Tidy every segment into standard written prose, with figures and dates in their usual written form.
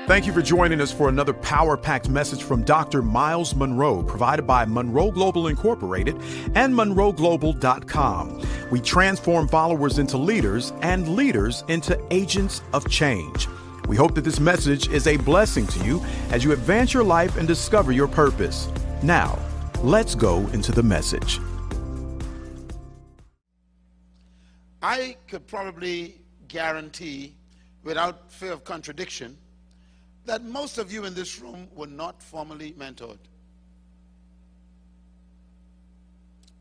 Thank you for joining us for another power-packed message from Dr. Myles Munroe, provided by Munroe Global Incorporated and MunroeGlobal.com. We transform followers into leaders and leaders into agents of change. We hope that this message is a blessing to you as you advance your life and discover your purpose. Now, let's go into the message. I could probably guarantee, without fear of contradiction, that most of you in this room were not formally mentored.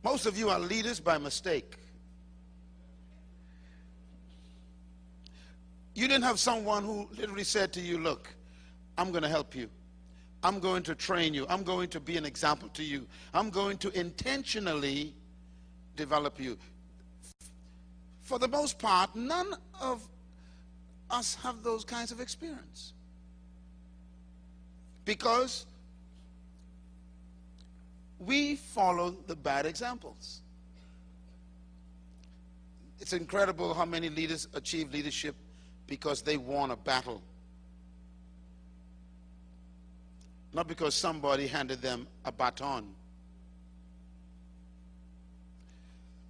Most of you are leaders by mistake. You didn't have someone who literally said to you, look, I'm going to help you. I'm going to train you. I'm going to be an example to you. I'm going to intentionally develop you. For the most part, none of us have those kinds of experience. Because we follow the bad examples. It's incredible how many leaders achieve leadership because they won a battle. Not because somebody handed them a baton.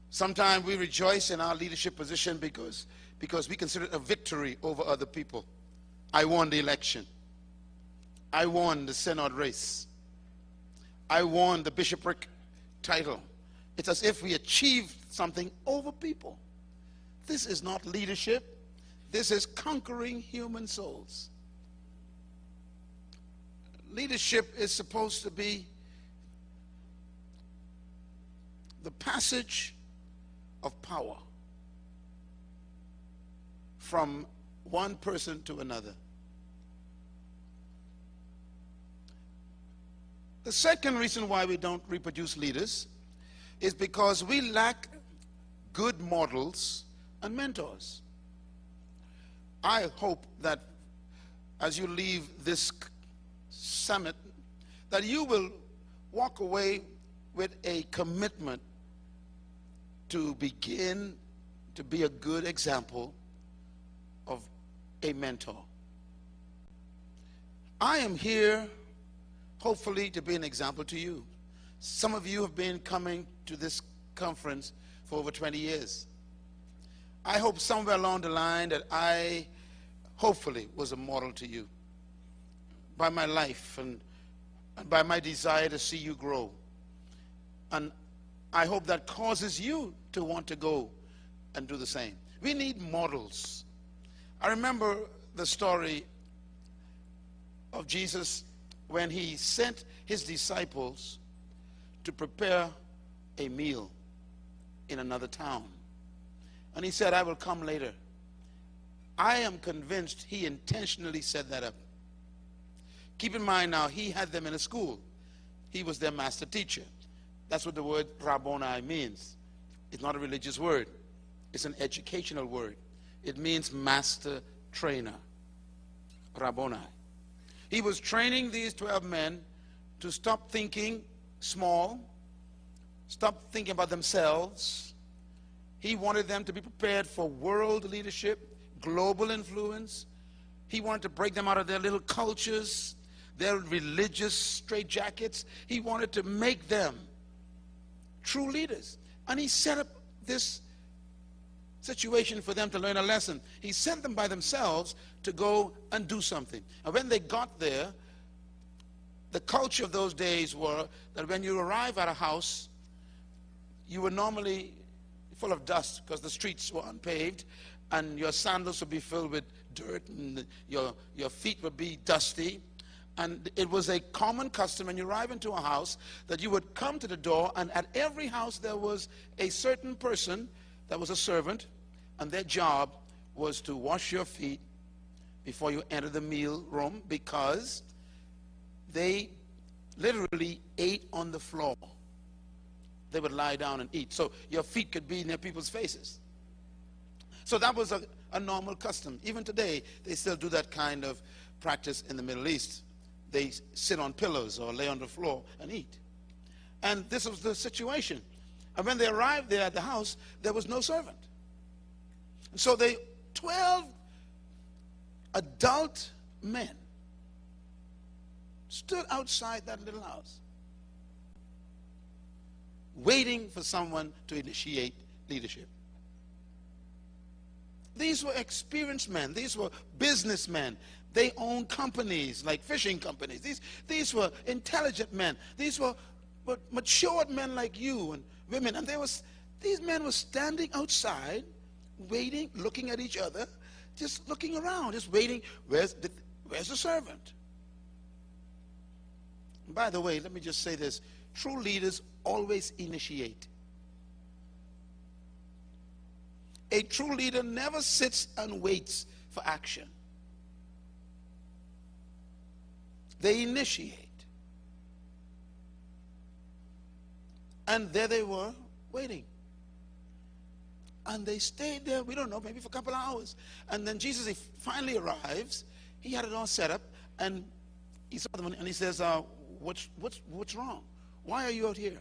Sometimes we rejoice in our leadership position because we consider it a victory over other people. I won the election. I won the synod race. I won the bishopric title. It's as if we achieved something over people. This is not leadership. This is conquering human souls. Leadership is supposed to be the passage of power from one person to another. The second reason why we don't reproduce leaders is because we lack good models and mentors. I hope that as you leave this summit, that you will walk away with a commitment to begin to be a good example of a mentor. I am here hopefully to be an example to you. Some of you have been coming to this conference for over 20 years. I hope somewhere along the line that I hopefully was a model to you by my life and by my desire to see you grow. And I hope that causes you to want to go and do the same. We need models. I remember the story of Jesus when he sent his disciples to prepare a meal in another town. And he said, I will come later. I am convinced he intentionally set that up. Keep in mind now, he had them in a school. He was their master teacher. That's what the word Rabboni means. It's not a religious word. It's an educational word. It means master trainer. Rabboni. He was training these 12 men to stop thinking small, stop thinking about themselves. He wanted them to be prepared for world leadership, global influence. He wanted to break them out of their little cultures, their religious straitjackets. He wanted to make them true leaders. And he set up this situation for them to learn a lesson. He sent them by themselves to go and do something. And when they got there, the culture of those days were that when you arrive at a house, you were normally full of dust because the streets were unpaved, and your sandals would be filled with dirt, and your feet would be dusty. And it was a common custom when you arrive into a house that you would come to the door, and at every house there was a certain person that was a servant, and their job was to wash your feet before you enter the meal room, because they literally ate on the floor. They would lie down and eat. So your feet could be near people's faces. So that was a normal custom. Even today, they still do that kind of practice in the Middle East. They sit on pillows or lay on the floor and eat. And this was the situation. And when they arrived there at the house, there was no servant. And so 12 adult men stood outside that little house, waiting for someone to initiate leadership. These were experienced men. These were businessmen. They owned companies like fishing companies. These were intelligent men. These were matured men like you and women. And these men were standing outside, waiting, looking at each other, just looking around, just waiting. Where's the servant? And by the way, let me just say this. True leaders always initiate. A true leader never sits and waits for action. They initiate. And there they were, waiting. And they stayed there, we don't know, maybe for a couple of hours. And then Jesus, he finally arrives. He had it all set up. And he saw them and he says, what's wrong? Why are you out here?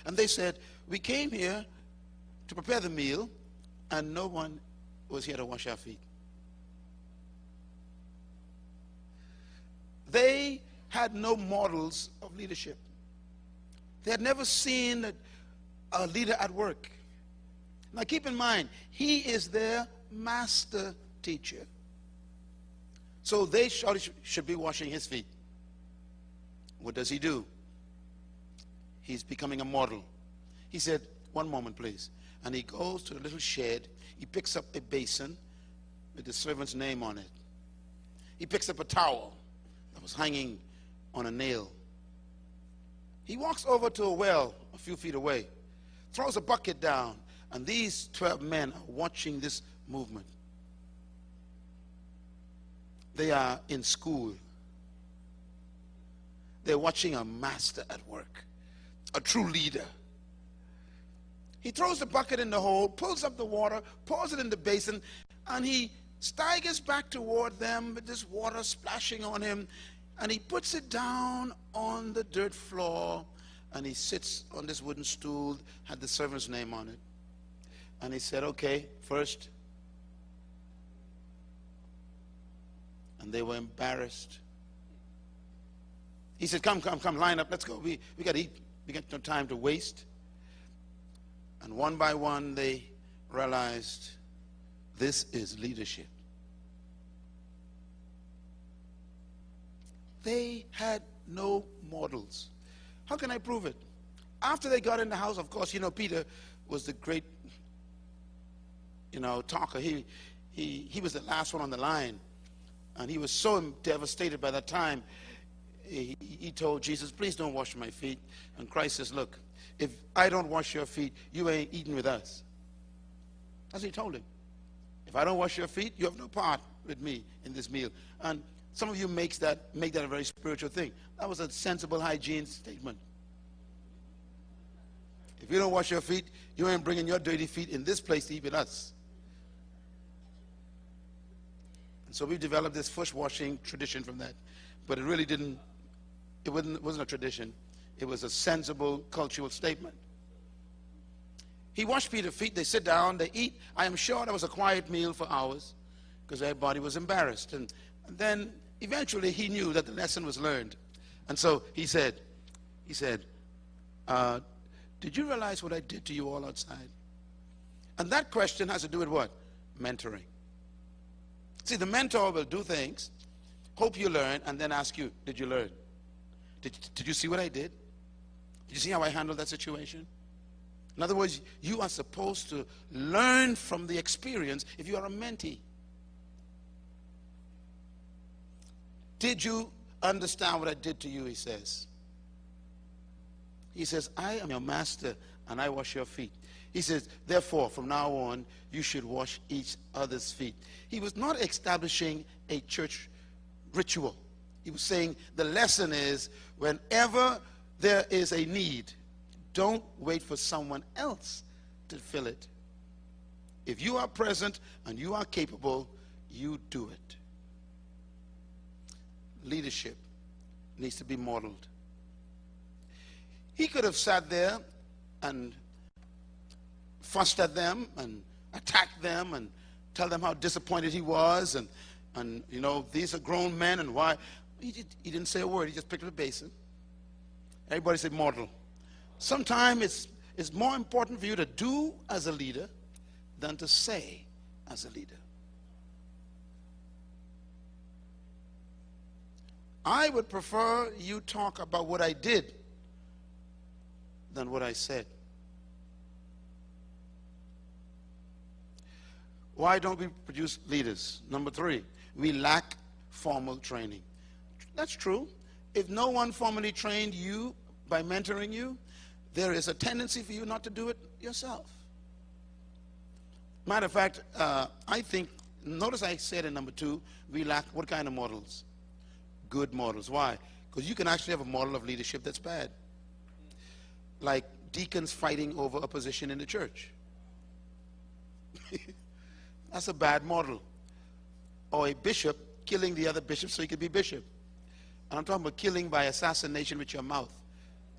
And they said, we came here to prepare the meal, and no one was here to wash our feet. They had no models of leadership. They had never seen a leader at work. Now keep in mind, he is their master teacher. So they should be washing his feet. What does he do? He's becoming a model. He said, one moment please. And he goes to the little shed. He picks up a basin with the servant's name on it. He picks up a towel that was hanging on a nail. He walks over to a well a few feet away, throws a bucket down, and these 12 men are watching this movement. They are in school. They're watching a master at work, a true leader. He throws the bucket in the hole, pulls up the water, pours it in the basin, and he staggers back toward them with this water splashing on him, and he puts it down on the dirt floor, and he sits on this wooden stool, had the servant's name on it. And he said, okay, first. And they were embarrassed. He said, come, line up, let's go. We got to eat. We got no time to waste. And one by one, they realized this is leadership. They had no models. How can I prove it? After they got in the house, of course, Peter was the great, talker. He was the last one on the line. And he was so devastated by that time. He told Jesus, please don't wash my feet. And Christ says, look, if I don't wash your feet, you ain't eating with us. That's what he told him. If I don't wash your feet, you have no part with me in this meal. And some of you make that a very spiritual thing. That was a sensible hygiene statement. If you don't wash your feet, you ain't bringing your dirty feet in this place to eat with us. And so we developed this foot washing tradition from that. But it wasn't a tradition. It was a sensible cultural statement. He washed Peter's feet. They sit down, they eat. I am sure that was a quiet meal for hours because everybody was embarrassed. And then eventually he knew that the lesson was learned. And so he said, did you realize what I did to you all outside? And that question has to do with what? Mentoring. See, the mentor will do things, hope you learn, and then ask you, did you learn? Did you see what I did? Did you see how I handled that situation? In other words, you are supposed to learn from the experience if you are a mentee. Did you understand what I did to you, he says. He says, I am your master and I wash your feet. He says, therefore, from now on, you should wash each other's feet. He was not establishing a church ritual. He was saying the lesson is whenever there is a need, don't wait for someone else to fill it. If you are present and you are capable, you do it. Leadership needs to be modeled. He could have sat there and fussed at them and attacked them and tell them how disappointed he was and these are grown men and why. He didn't say a word. He just picked up a basin. Everybody said mortal. Sometimes it's more important for you to do as a leader than to say as a leader. I would prefer you talk about what I did than what I said. Why don't we produce leaders? Number 3, we lack formal training. That's true. If no one formally trained you by mentoring you, there is a tendency for you not to do it yourself. Matter of fact, I think, notice I said in number 2, we lack what kind of models? Good models. Why? Because you can actually have a model of leadership that's bad. Like deacons fighting over a position in the church. That's a bad model. Or a bishop killing the other bishop so he could be bishop. And I'm talking about killing by assassination with your mouth,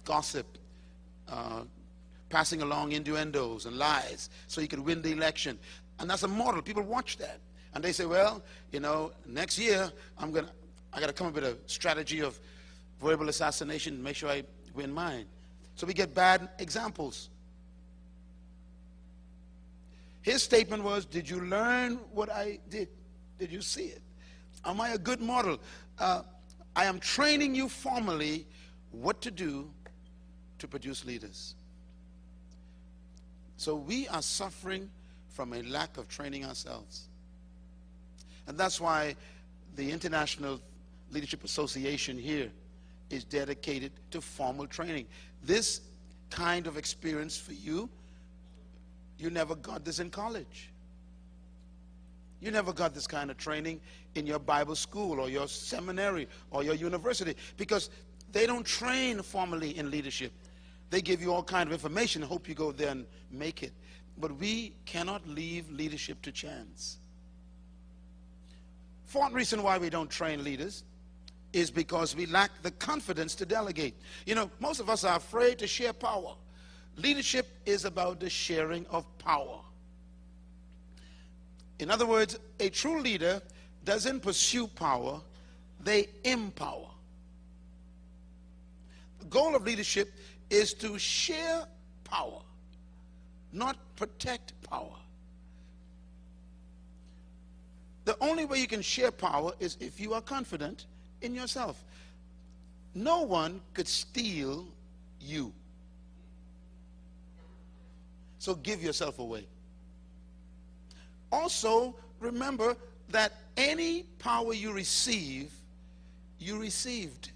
gossip, passing along innuendos and lies so you could win the election. And that's a model. People watch that. And they say, well, you know, next year I got to come up with a strategy of verbal assassination and make sure I win mine. So we get bad examples. His statement was, did you learn what I did? Did you see it? Am I a good model? I am training you formally what to do to produce leaders. So we are suffering from a lack of training ourselves. And that's why the International Leadership Association here is dedicated to formal training. This kind of experience for you, you never got this in college. You never got this kind of training in your Bible school or your seminary or your university, because they don't train formally in leadership. They give you all kind of information and hope you go there and make it. But we cannot leave leadership to chance. Fourth reason why we don't train leaders is because we lack the confidence to delegate. You know, most of us are afraid to share power. Leadership is about the sharing of power. In other words, a true leader doesn't pursue power, they empower. The goal of leadership is to share power, not protect power. The only way you can share power is if you are confident in yourself. No one could steal you. So give yourself away. Also, remember that any power you receive, you received.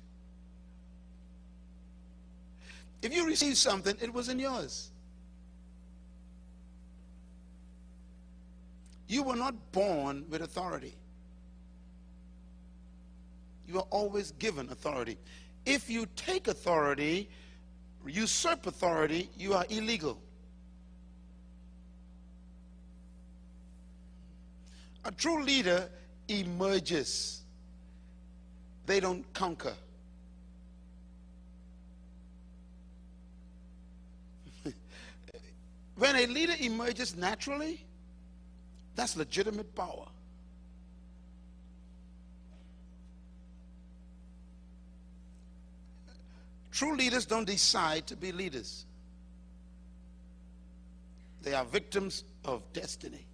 If you received something, it wasn't yours. You were not born with authority. You are always given authority. If you take authority, usurp authority, you are illegal. A true leader emerges. They don't conquer. When a leader emerges naturally, that's legitimate power. True leaders don't decide to be leaders. They are victims of destiny.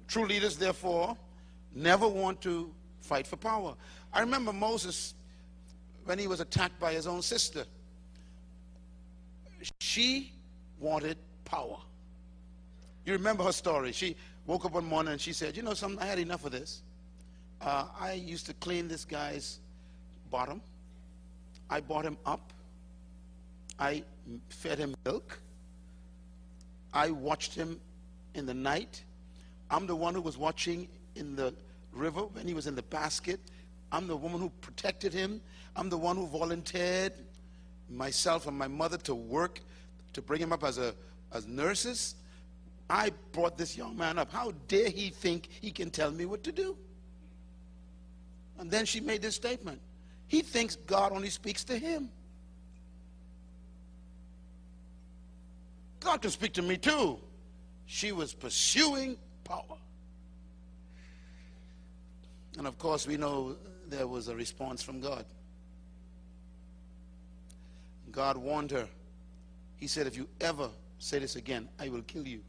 True leaders, therefore, never want to fight for power. I remember Moses when he was attacked by his own sister. She wanted power. You remember her story. She woke up one morning and she said, you know something, I had enough of this. I used to clean this guy's bottom. I brought him up. I fed him milk. I watched him in the night. I'm the one who was watching in the river when he was in the basket. I'm the woman who protected him. I'm the one who volunteered myself and my mother to work to bring him up as nurses. I brought this young man up. How dare he think he can tell me what to do? And then she made this statement. He thinks God only speaks to him. God can speak to me too. She was pursuing power. And of course, we know there was a response from God. God warned her. He said, if you ever say this again, I will kill you.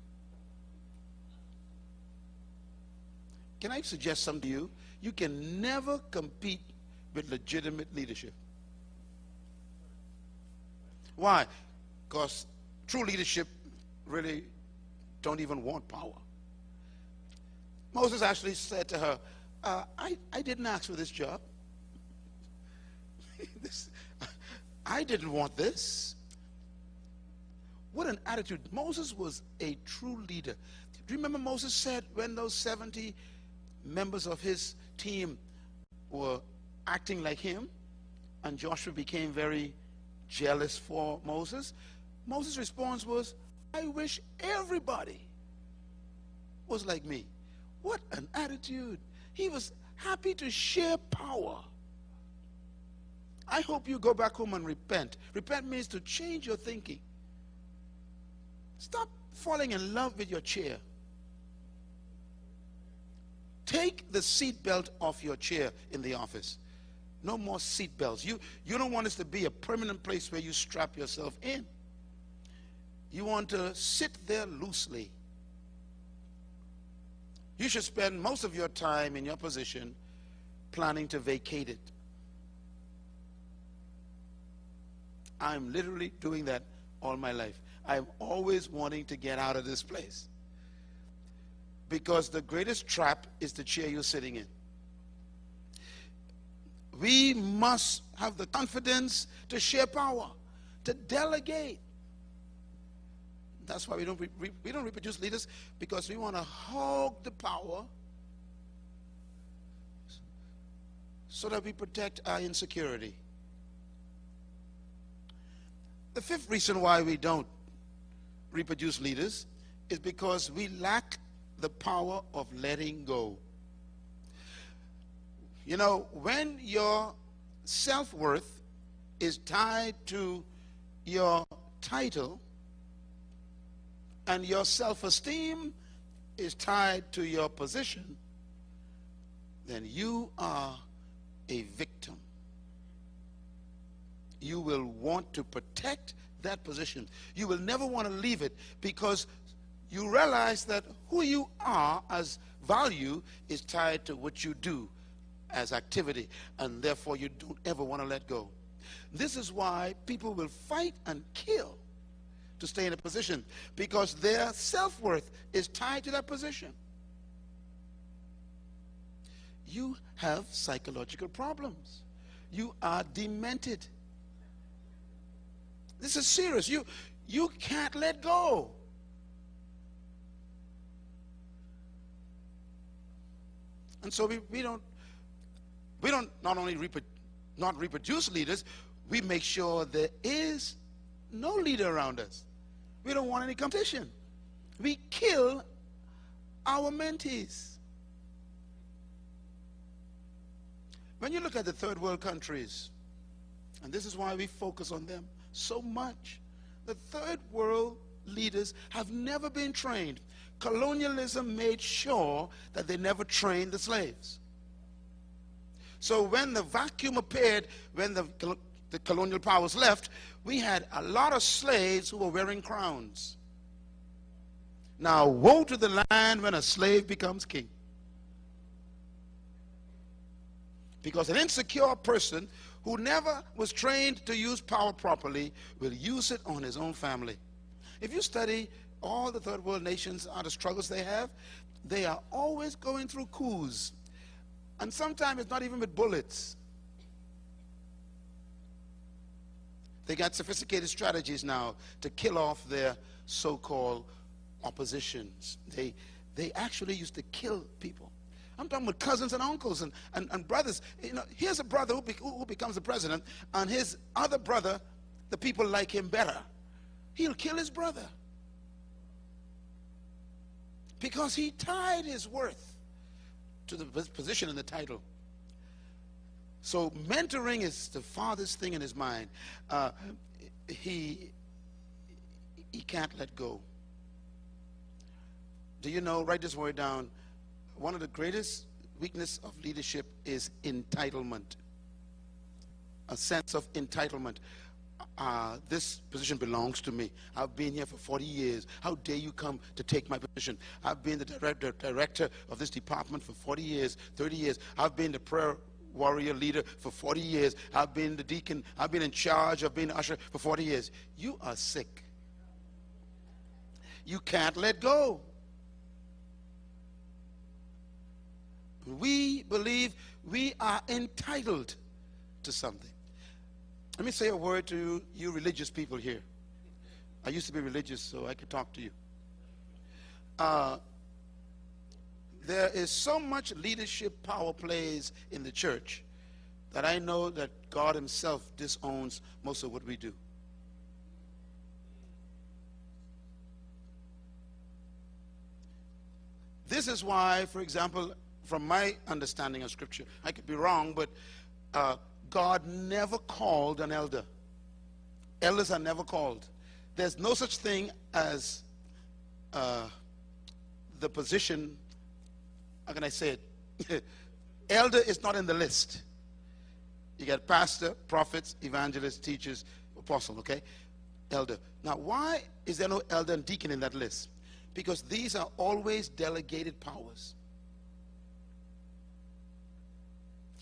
Can I suggest something to you? You can never compete with legitimate leadership. Why? Because true leadership really don't even want power. Moses actually said to her, I didn't ask for this job. I didn't want this. What an attitude. Moses was a true leader. Do you remember Moses said when those 70 members of his team were acting like him and Joshua became very jealous for Moses? Moses' response was, I wish everybody was like me. What an attitude. He was happy to share power. I hope you go back home and repent. Repent means to change your thinking. Stop falling in love with your chair. Take the seat belt off your chair in the office. No more seat belts. You don't want this to be a permanent place where you strap yourself in. You want to sit there loosely. You should spend most of your time in your position planning to vacate it. I'm literally doing that all my life. I'm always wanting to get out of this place. Because the greatest trap is the chair you're sitting in. We must have the confidence to share power, to delegate. That's why we don't reproduce leaders, because we want to hog the power so that we protect our insecurity. The fifth reason why we don't reproduce leaders is because we lack the power of letting go. You know, when your self-worth is tied to your title and your self-esteem is tied to your position, then you are a victim. You will want to protect that position. You will never want to leave it, because you realize that who you are as value is tied to what you do as activity, and therefore you don't ever want to let go. This is why people will fight and kill to stay in a position, because their self-worth is tied to that position. You have psychological problems. You are demented. This is serious. You can't let go. And so we don't not only not reproduce leaders, we make sure there is no leader around us. We don't want any competition. We kill our mentees. When you look at the third world countries, and this is why we focus on them so much, the third world leaders have never been trained. Colonialism made sure that they never trained the slaves. So when the vacuum appeared, when the colonial powers left, we had a lot of slaves who were wearing crowns. Now, woe to the land when a slave becomes king. Because an insecure person who never was trained to use power properly will use it on his own family. If you study all the third world nations, the struggles they are always going through coups. And sometimes it's not even with bullets. They got sophisticated strategies now to kill off their so-called oppositions. They actually used to kill people. I'm talking about cousins and uncles and brothers. You know, here's a brother who becomes the president, and his other brother, the people like him better. He'll kill his brother because he tied his worth to the position and the title. So mentoring is the farthest thing in his mind. He can't let go. Do you know, write this word down, one of the greatest weakness of leadership is entitlement, a sense of entitlement. This position belongs to me. I've been here for 40 years. How dare you come to take my position? I've been the director of this department for 40 years, 30 years. I've been the prayer warrior leader for 40 years. I've been the deacon. I've been in charge. I've been the usher for 40 years. You are sick. You can't let go. We believe we are entitled to something. Let me say a word to you religious people here. I used to be religious, so I could talk to you. There is so much leadership power plays in the church that I know that God himself disowns most of what we do. This is why, for example, from my understanding of Scripture, I could be wrong, but God never called an elder. Elders are never called. There's no such thing as the position, how can I say it? Elder is not in the list. You got pastor, prophets, evangelists, teachers, apostle, okay? Elder. Now, why is there no elder and deacon in that list? Because these are always delegated powers.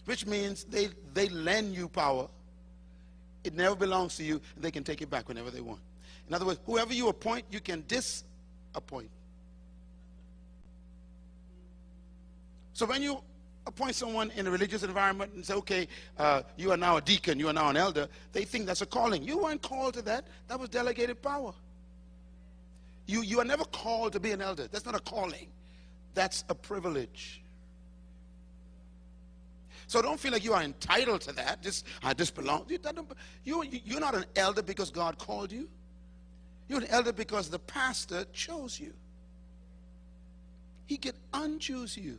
Which means they lend you power. It never belongs to you. They can take it back whenever they want. In other words, whoever you appoint, you can disappoint. So when you appoint someone in a religious environment and say, okay, you are now a deacon, you are now an elder, they think that's a calling. You weren't called to that. That was delegated power. You are never called to be an elder. That's not a calling. That's a privilege. So don't feel like you are entitled to that. I just belong. You're not an elder because God called you. You're an elder because the pastor chose you. He can unchoose you.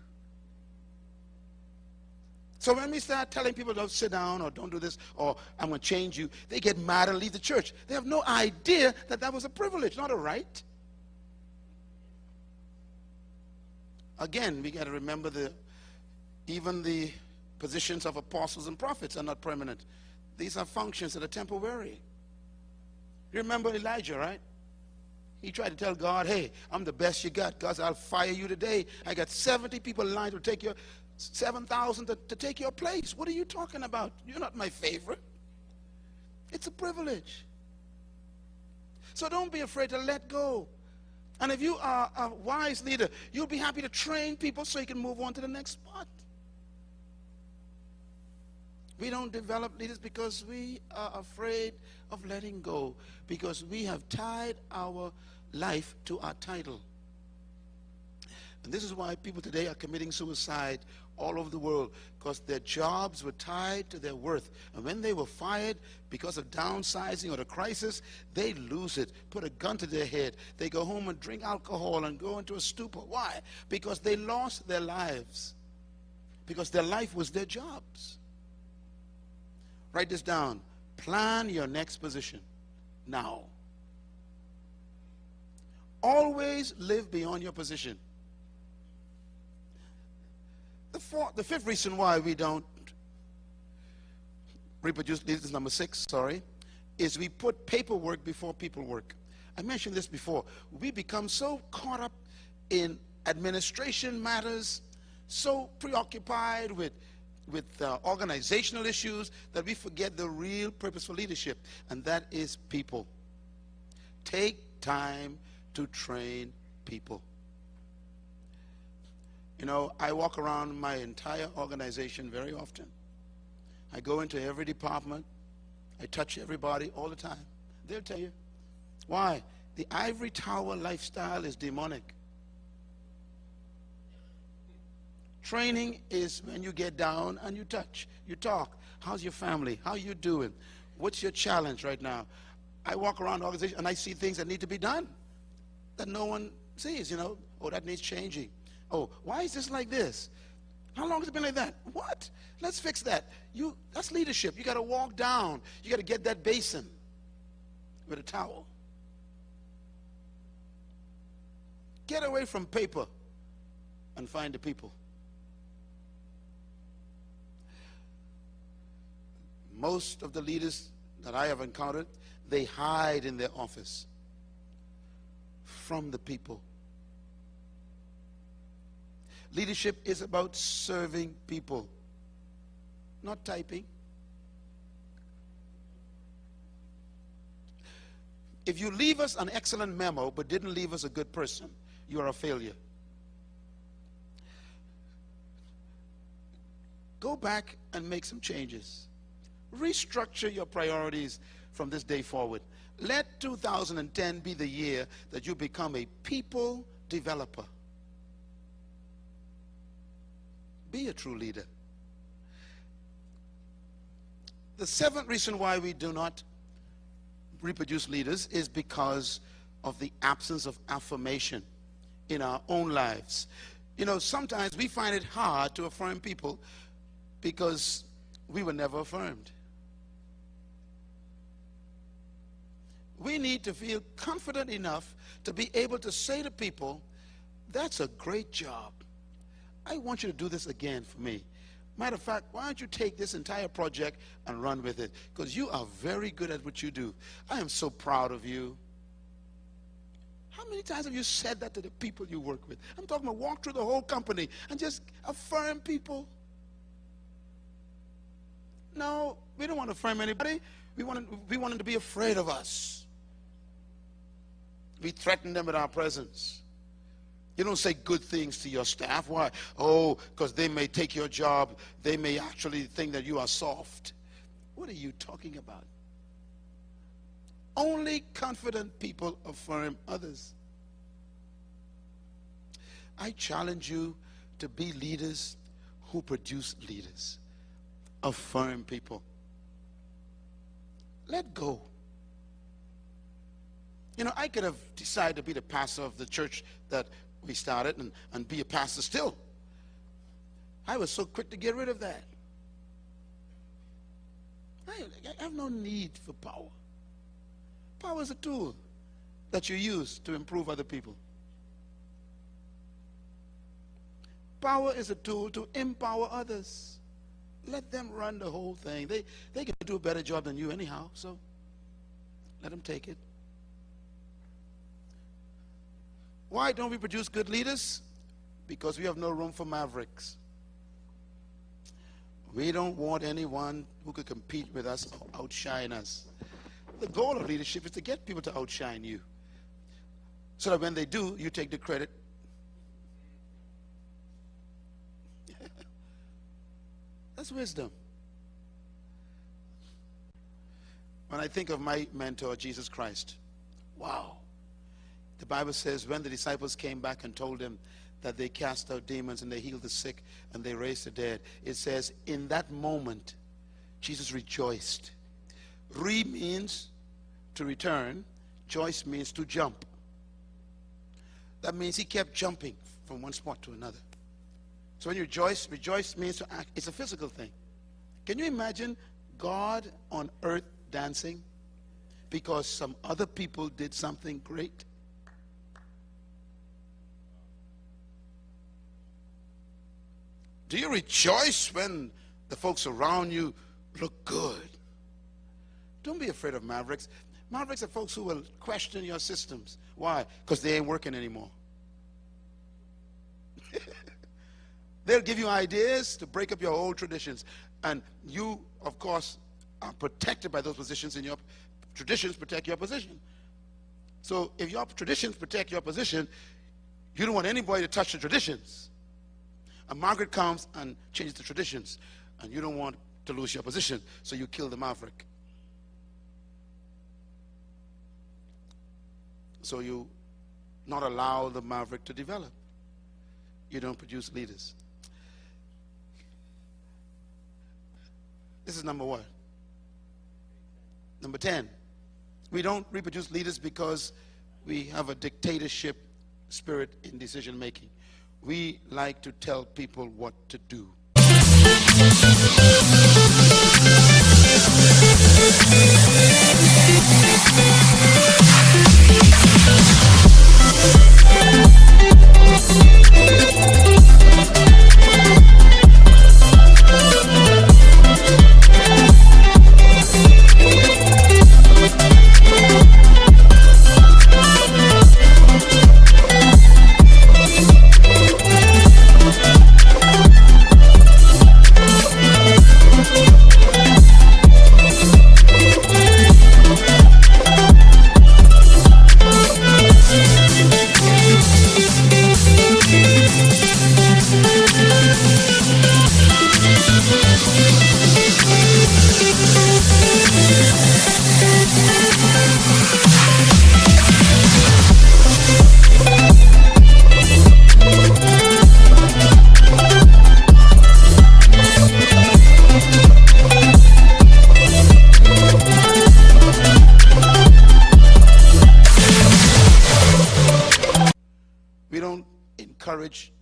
So when we start telling people don't sit down or don't do this or I'm going to change you, they get mad and leave the church. They have no idea that that was a privilege, not a right. Again, we got to remember even the positions of apostles and prophets are not permanent. These are functions that are temporary. You remember Elijah, right? He tried to tell God, hey, I'm the best you got. God said, I'll fire you today. I got 70 people in line to take your 7,000 to take your place. What are you talking about? You're not my favorite. It's a privilege. So don't be afraid to let go. And if you are a wise leader, you'll be happy to train people so you can move on to the next spot. We don't develop leaders because we are afraid of letting go, because we have tied our life to our title. And this is why people today are committing suicide all over the world, because their jobs were tied to their worth. And when they were fired because of downsizing or the crisis, they lose it, put a gun to their head. They go home and drink alcohol and go into a stupor. Why? Because they lost their lives, because their life was their jobs. Write this down. Plan your next position now. Always live beyond your position. The fifth reason why we don't reproduce leaders, number 6, is we put paperwork before people work. I mentioned this before. We become so caught up in administration matters, so preoccupied with organizational issues that we forget the real purpose for leadership, and that is people. Take time to train people. You know, I walk around my entire organization very often. I go into every department. I touch everybody all the time. They'll tell you. Why? The ivory tower lifestyle is demonic. Training is when you get down and you touch, you talk. How's your family? How you doing? What's your challenge right now? I walk around the organization and I see things that need to be done that no one sees, you know. Oh, that needs changing. Oh, why is this like this? How long has it been like that? What? Let's fix that. That's leadership. You got to walk down. You got to get that basin with a towel. Get away from paper and find the people. Most of the leaders that I have encountered, they hide in their office from the people. Leadership is about serving people, not typing. If you leave us an excellent memo but didn't leave us a good person, you are a failure. Go back and make some changes. Restructure your priorities from this day forward. Let 2010 be the year that you become a people developer. Be a true leader. The seventh reason why we do not reproduce leaders is because of the absence of affirmation in our own lives. You know, sometimes we find it hard to affirm people because we were never affirmed. We need to feel confident enough to be able to say to people, that's a great job. I want you to do this again for me. Matter of fact, why don't you take this entire project and run with it? Because you are very good at what you do. I am so proud of you. How many times have you said that to the people you work with? I'm talking about walk through the whole company and just affirm people. No, we don't want to affirm anybody. We want them to be afraid of us. We threaten them with our presence. You don't say good things to your staff. Why? Oh, because they may take your job. They may actually think that you are soft. What are you talking about? Only confident people affirm others. I challenge you to be leaders who produce leaders. Affirm people. Let go. You know, I could have decided to be the pastor of the church that we started and be a pastor still. I was so quick to get rid of that. I have no need for power. Power is a tool that you use to improve other people. Power is a tool to empower others. Let them run the whole thing. They can do a better job than you anyhow, so let them take it. Why don't we produce good leaders? Because we have no room for mavericks. We don't want anyone who could compete with us or outshine us. The goal of leadership is to get people to outshine you, so that when they do, you take the credit. That's wisdom. When I think of my mentor, Jesus Christ, wow. The Bible says when the disciples came back and told him that they cast out demons and they healed the sick and they raised the dead, it says in that moment, Jesus rejoiced. Means to return. Joyce means to jump. That means he kept jumping from one spot to another. So when you rejoice means to act. It's a physical thing. Can you imagine God on earth dancing because some other people did something great? Do you rejoice when the folks around you look good? Don't be afraid of mavericks. Mavericks are folks who will question your systems. Why? Because they ain't working anymore. They'll give you ideas to break up your old traditions. And you, of course, are protected by those positions, and your traditions protect your position. So if your traditions protect your position, you don't want anybody to touch the traditions. And Margaret comes and changes the traditions, and you don't want to lose your position, so you kill the maverick. So you not allow the maverick to develop. You don't produce leaders. This is number one. Number 10, we don't reproduce leaders because we have a dictatorship spirit in decision making. We like to tell people what to do.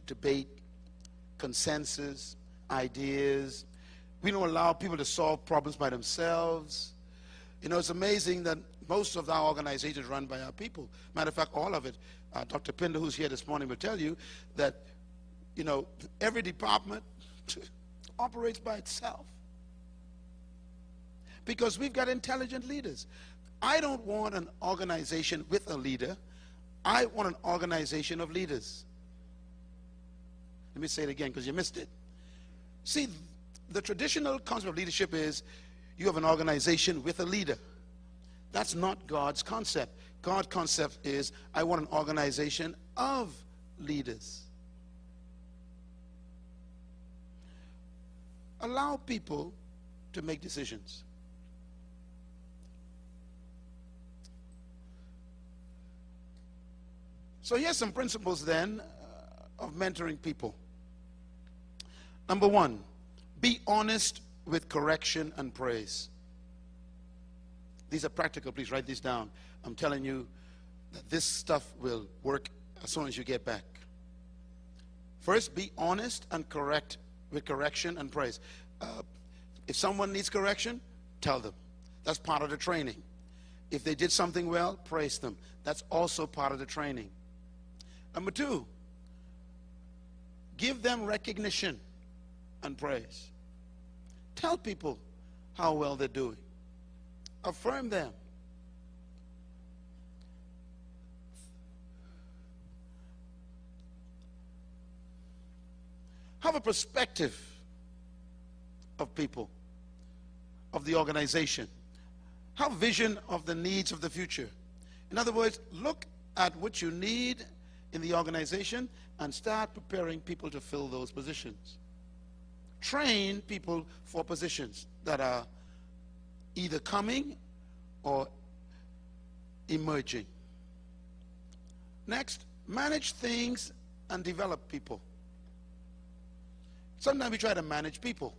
debate, consensus, ideas. We don't allow people to solve problems by themselves. You know, it's amazing that most of our organizations run by our people. Matter of fact, all of it. Dr. Pinder, who's here this morning, will tell you that, you know, every department operates by itself. Because we've got intelligent leaders. I don't want an organization with a leader. I want an organization of leaders. Let me say it again because you missed it. See, the traditional concept of leadership is you have an organization with a leader. That's not God's concept. God's concept is I want an organization of leaders. Allow people to make decisions. So here's some principles then of mentoring people. Number one, be honest with correction and praise. These are practical. Please write these down. I'm telling you that this stuff will work as soon as you get back. First, be honest and correct with correction and praise. If someone needs correction, tell them. That's part of the training. If they did something well, praise them. That's also part of the training. Number two, give them recognition and praise. Tell people how well they're doing. Affirm them. Have a perspective of people, of the organization. Have vision of the needs of the future. In other words, look at what you need in the organization and start preparing people to fill those positions. Train people for positions that are either coming or emerging. Next, manage things and develop people. Sometimes we try to manage people.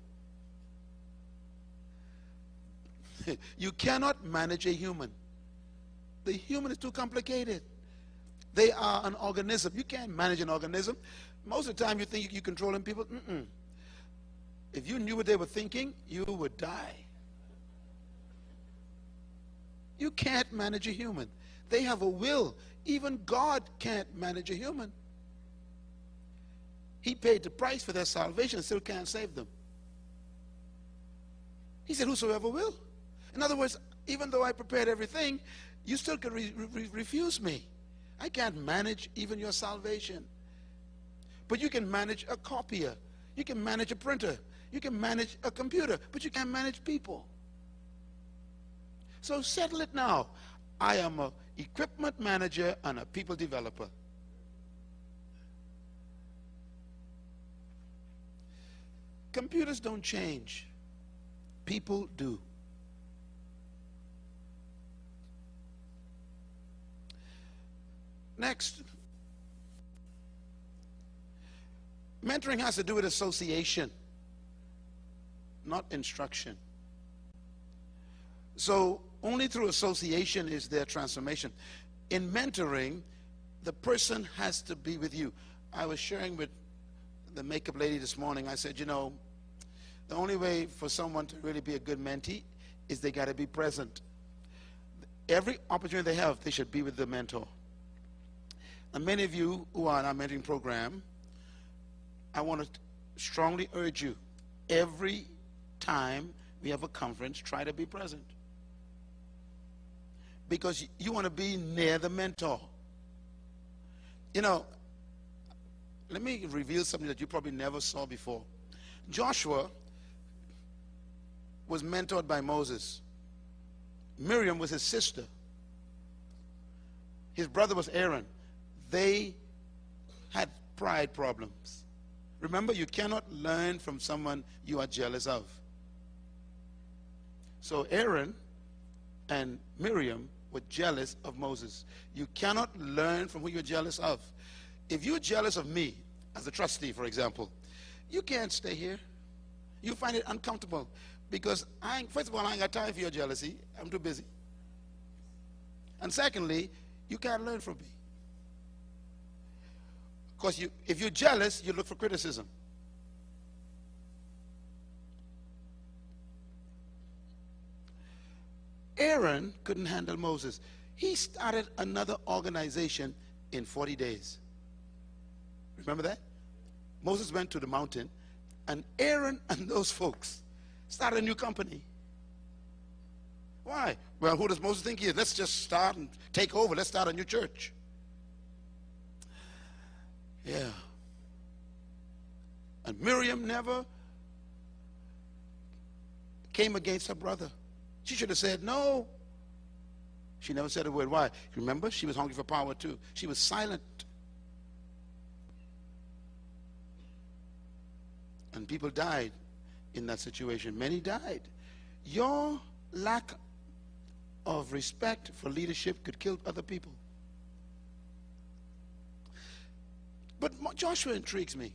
You cannot manage a human. The human is too complicated. They are an organism. You can't manage an organism. Most of the time you think you're controlling people. If you knew what they were thinking, you would die. You can't manage a human. They have a will. Even God can't manage a human. He paid the price for their salvation and still can't save them. He said, whosoever will. In other words, even though I prepared everything, you still can refuse me. I can't manage even your salvation. But you can manage a copier. You can manage a printer. You can manage a computer. But you can't manage people. So settle it now. I am an equipment manager and a people developer. Computers don't change. People do. Next, mentoring has to do with association, not instruction. So only through association is there transformation. In mentoring, the person has to be with you. I was sharing with the makeup lady this morning. I said, you know, the only way for someone to really be a good mentee is they got to be present. Every opportunity they have, they should be with the mentor. And many of you who are in our mentoring program, I want to strongly urge you, every time we have a conference, try to be present. Because you want to be near the mentor. You know, let me reveal something that you probably never saw before. Joshua was mentored by Moses. Miriam was his sister. His brother was Aaron. They had pride problems. Remember, you cannot learn from someone you are jealous of. So Aaron and Miriam were jealous of Moses. You cannot learn from who you're jealous of. If you're jealous of me, as a trustee, for example, you can't stay here. You find it uncomfortable because first of all, I ain't got time for your jealousy. I'm too busy. And secondly, you can't learn from me. Because if you're jealous, you look for criticism. Aaron couldn't handle Moses. He started another organization in 40 days. Remember that? Moses went to the mountain, and Aaron and those folks started a new company. Why? Well, who does Moses think he is? Let's just start and take over. Let's start a new church. Yeah. And Miriam never came against her brother. She should have said no. She never said a word. Why? Remember, she was hungry for power too. She was silent. And people died in that situation. Many died. Your lack of respect for leadership could kill other people. But Joshua intrigues me.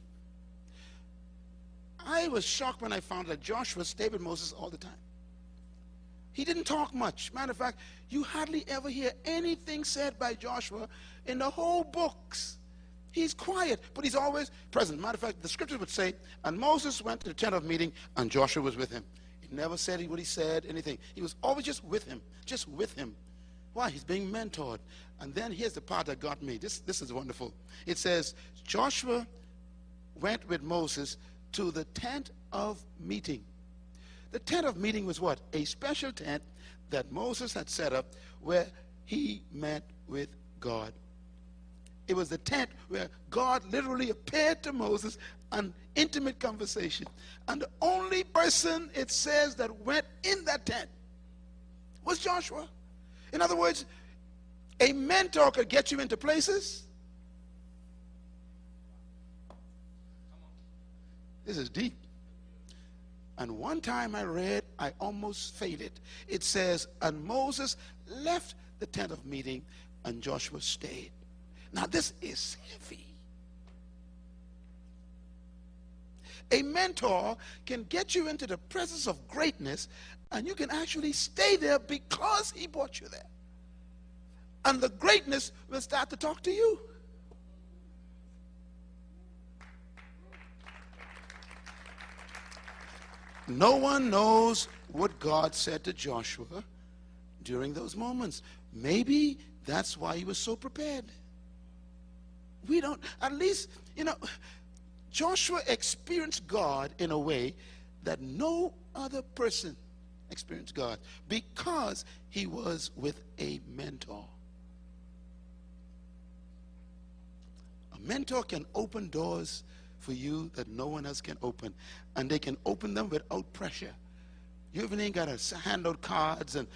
I was shocked when I found that Joshua stayed with Moses all the time. He didn't talk much. Matter of fact, you hardly ever hear anything said by Joshua in the whole books. He's quiet, but he's always present. Matter of fact, the scriptures would say, and Moses went to the tent of meeting, and Joshua was with him. He never said what he said, anything. He was always just with him, just with him. Why? He's being mentored. And then here's the part that got me. This is wonderful. It says, Joshua went with Moses to the tent of meeting. The tent of meeting was what? A special tent that Moses had set up where he met with God. It was the tent where God literally appeared to Moses, an intimate conversation. And the only person, it says, that went in that tent was Joshua. In other words, a mentor could get you into places. This is deep. And one time I read, I almost faded. It says, and Moses left the tent of meeting, and Joshua stayed. Now this is heavy. A mentor can get you into the presence of greatness, and you can actually stay there because he brought you there. And the greatness will start to talk to you. No one knows what God said to Joshua during those moments. Maybe that's why he was so prepared. We don't, at least, Joshua experienced God in a way that no other person experienced God because he was with a mentor. A mentor can open doors for you that no one else can open, and they can open them without pressure. You even ain't got to hand out cards and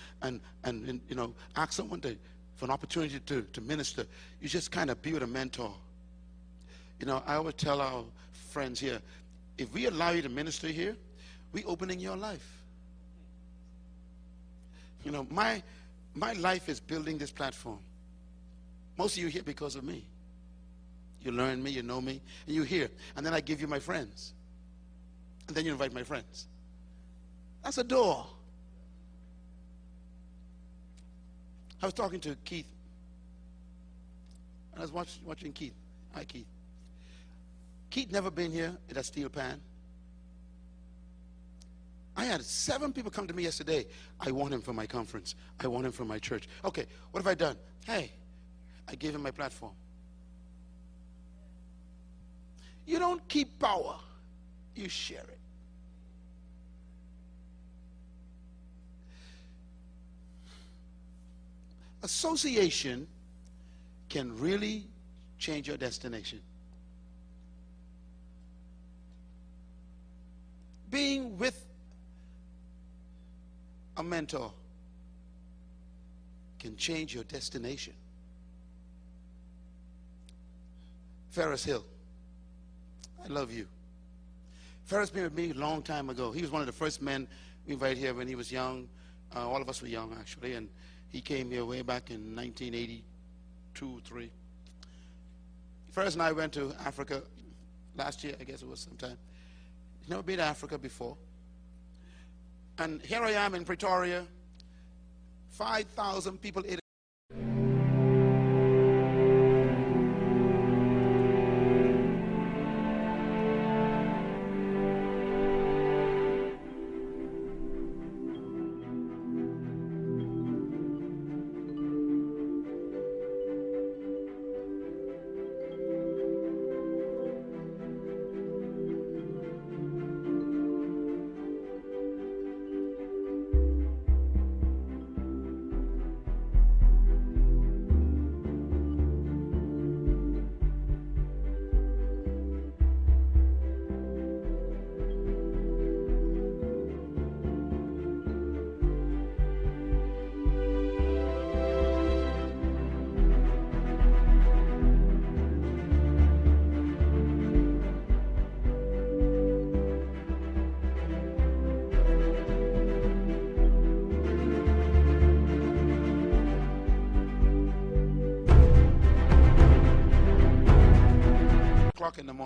ask someone for an opportunity to minister. You just kind of be with a mentor. I always tell our friends here, if we allow you to minister here, we opening your life. My life is building this platform. Most of you here because of me. You learn me, you know me, and you hear. And then I give you my friends. And then you invite my friends. That's a door. I was talking to Keith. I was watching Keith. Hi, Keith. Keith never been here in that steel pan. I had 7 people come to me yesterday. I want him for my conference. I want him for my church. Okay, what have I done? Hey, I gave him my platform. You don't keep power, you share it. Association can really change your destination. Being with a mentor can change your destination. Ferris Hill. I love you. Ferris been with me a long time ago. He was one of the first men we invited here when he was young. All of us were young, actually, and he came here way back in 1982, 3. Ferris and I went to Africa last year, I guess it was sometime. He's never been to Africa before. And here I am in Pretoria, 5,000 people ate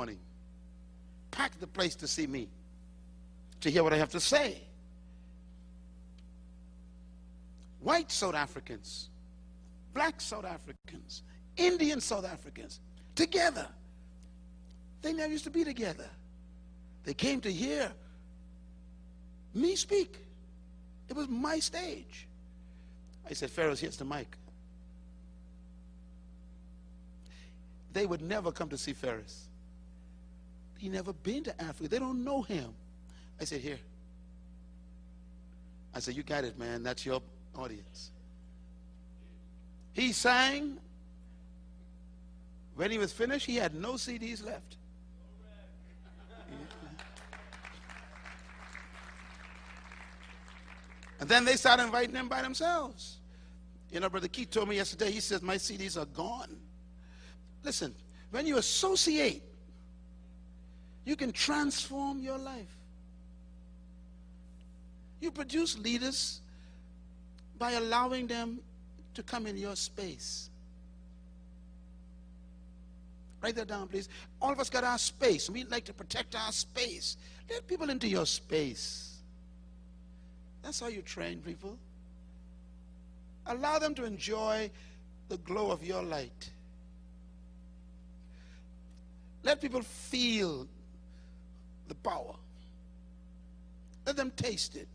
morning, packed the place to see me, to hear what I have to say. White South Africans, black South Africans, Indian South Africans, together. They never used to be together. They came to hear me speak. It was my stage. I said, Pharaoh, here's the mic. They would never come to see Ferris. He never been to Africa. They don't know him. I said, here. I said, you got it, man. That's your audience. He sang. When he was finished, he had no CDs left. And then they started inviting him by themselves. You know, Brother Keith told me yesterday, he says, my CDs are gone. Listen, when you associate, you can transform your life. You produce leaders by allowing them to come in your space. Write that down, please. All of us got our space. We like to protect our space. Let people into your space. That's how you train people. Allow them to enjoy the glow of your light. Let people feel the power. Let them taste it.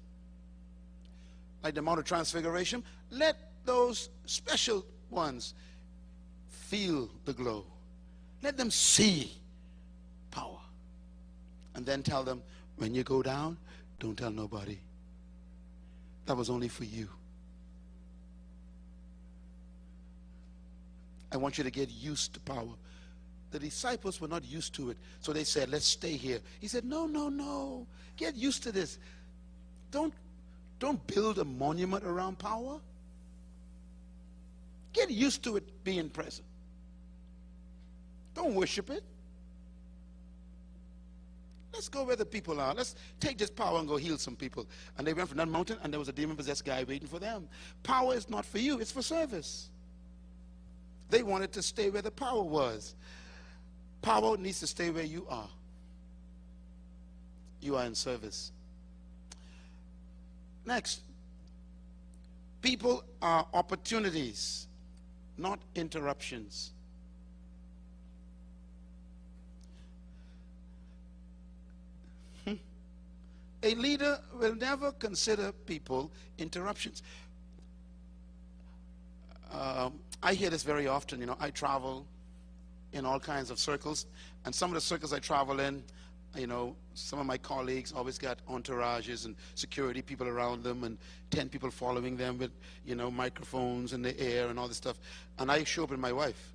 Like the Mount of Transfiguration, let those special ones feel the glow. Let them see power. And then tell them, when you go down, don't tell nobody. That was only for you. I want you to get used to power. The disciples were not used to it, so they said, let's stay here. He said, no, no, no. Get used to this. Don't build a monument around power. Get used to it being present. Don't worship it. Let's go where the people are. Let's take this power and go heal some people. And they went from that mountain, and there was a demon-possessed guy waiting for them. Power is not for you. It's for service. They wanted to stay where the power was. Power needs to stay where you are. You are in service. Next, people are opportunities, not interruptions. A leader will never consider people interruptions. I hear this very often. You know, I travel in all kinds of circles, and some of the circles I travel in, you know, some of my colleagues always got entourages and security people around them and 10 people following them with, you know, microphones in the air and all this stuff. And I show up with my wife.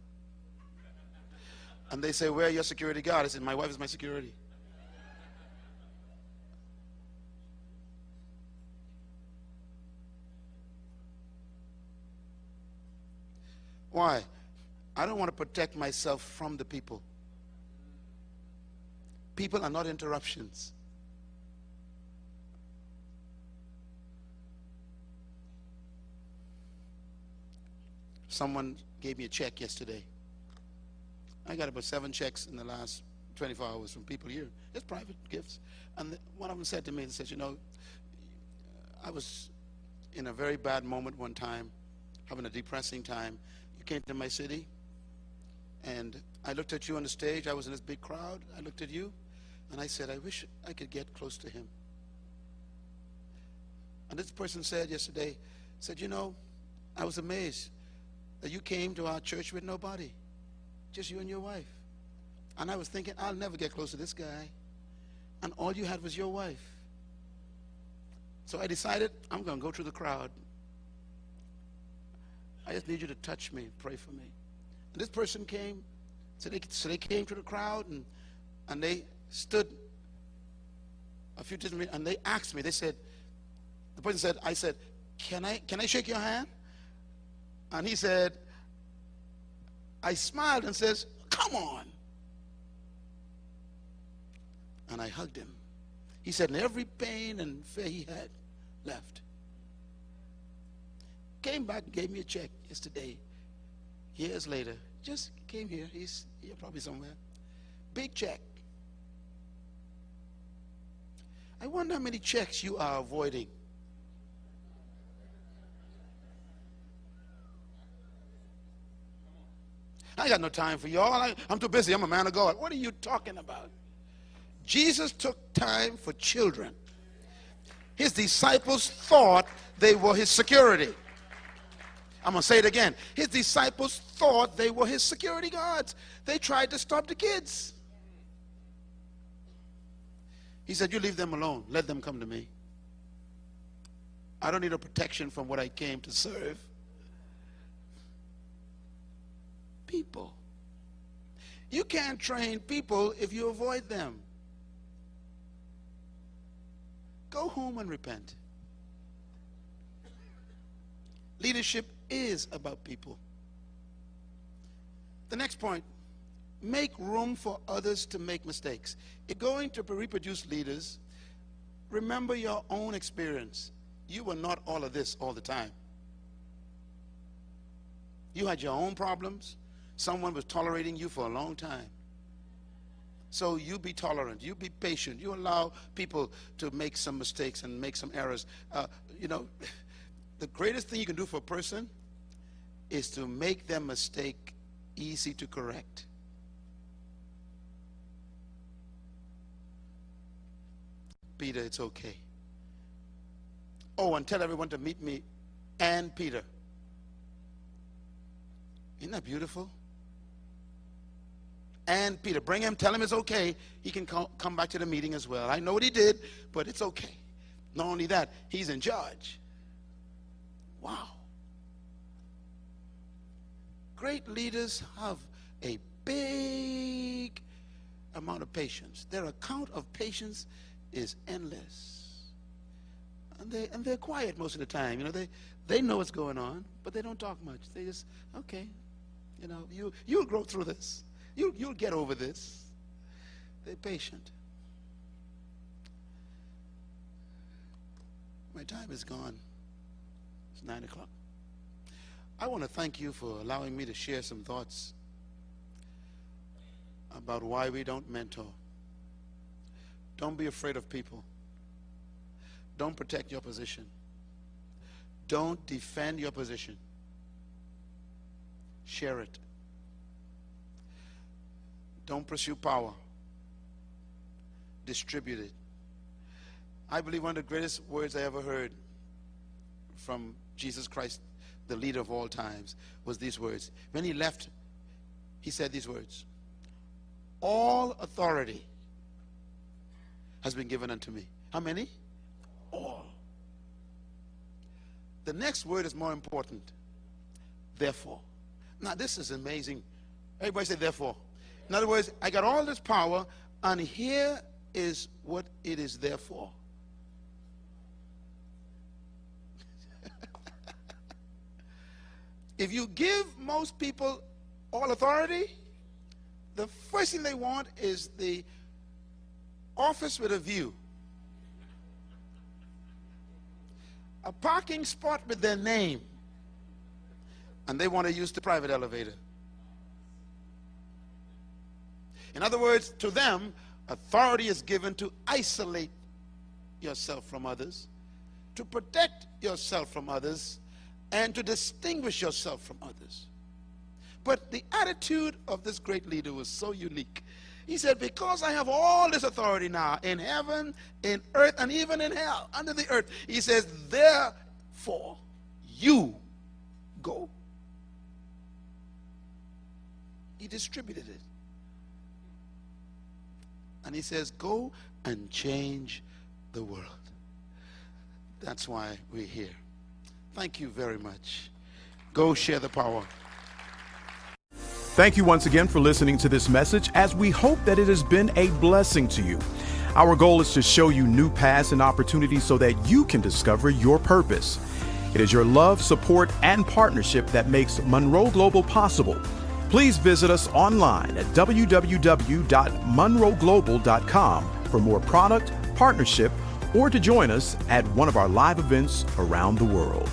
And they say, where are your security guard? I said, my wife is my security. Why? I don't want to protect myself from the people. People are not interruptions. Someone gave me a check yesterday. I got about 7 checks in the last 24 hours from people here. It's private gifts. And one of them said to me, he said, you know, I was in a very bad moment one time, having a depressing time. You came to my city, and I looked at you on the stage. I was in this big crowd. I looked at you, and I said, I wish I could get close to him. And this person said yesterday, said, you know, I was amazed that you came to our church with nobody, just you and your wife. And I was thinking, I'll never get close to this guy. And all you had was your wife. So I decided, I'm going to go through the crowd. I just need you to touch me, pray for me. And this person came, so they came to the crowd, and they stood a few distance, and they asked me, they said, the person said, I said, can I shake your hand? And he said, I smiled and says, come on. And I hugged him. He said, and every pain and fear he had left. Came back and gave me a check yesterday, years later. Just came here. He's here probably somewhere. big check. I wonder how many checks you are avoiding. I ain't got no time for y'all. I'm too busy. I'm a man of God. What are you talking about? Jesus took time for children. His disciples thought they were his security. I'm going to say it again. His disciples thought they were his security guards. They tried to stop the kids. He said, you leave them alone. Let them come to me. I don't need a protection from what I came to serve. People. You can't train people if you avoid them. Go home and repent. Leadership is about people. The next point, make room for others to make mistakes. If you're going to reproduce leaders, remember your own experience. You were not all of this all the time. You had your own problems. Someone was tolerating you for a long time. So you be tolerant, you be patient, you allow people to make some mistakes and make some errors. You know, the greatest thing you can do for a person is to make their mistake easy to correct. Peter, it's okay. Oh, and tell everyone to meet me and Peter. Isn't that beautiful? And Peter, bring him, tell him it's okay. He can come back to the meeting as well. I know what he did, but it's okay. Not only that, he's in charge. Wow. Great leaders have a big amount of patience. Their account of patience is endless. And they're quiet most of the time. You know, they know what's going on, but they don't talk much. They just, okay, you know, you'll grow through this. You'll get over this. They're patient. My time is gone. It's 9 o'clock. I want to thank you for allowing me to share some thoughts about why we don't mentor. Don't be afraid of people. Don't protect your position. Don't defend your position. Share it. Don't pursue power. Distribute it. I believe one of the greatest words I ever heard from Jesus Christ, the leader of all times, was these words. When he left, he said these words: all authority has been given unto me. How many? All. The next word is more important. Therefore. Now this is amazing. Everybody say therefore. In other words, I got all this power, and here is what it is there for. If you give most people all authority, the first thing they want is the office with a view, a parking spot with their name, and they want to use the private elevator. In other words, to them, authority is given to isolate yourself from others, to protect yourself from others, and to distinguish yourself from others. But the attitude of this great leader was so unique. He said, because I have all this authority now in heaven, in earth, and even in hell, under the earth, he says, therefore, you go. He distributed it. And he says, go and change the world. That's why we're here. Thank you very much. Go share the power. Thank you once again for listening to this message, as we hope that it has been a blessing to you. Our goal is to show you new paths and opportunities so that you can discover your purpose. It is your love, support, and partnership that makes Munroe Global possible. Please visit us online at www.munroeglobal.com for more product, partnership, or to join us at one of our live events around the world.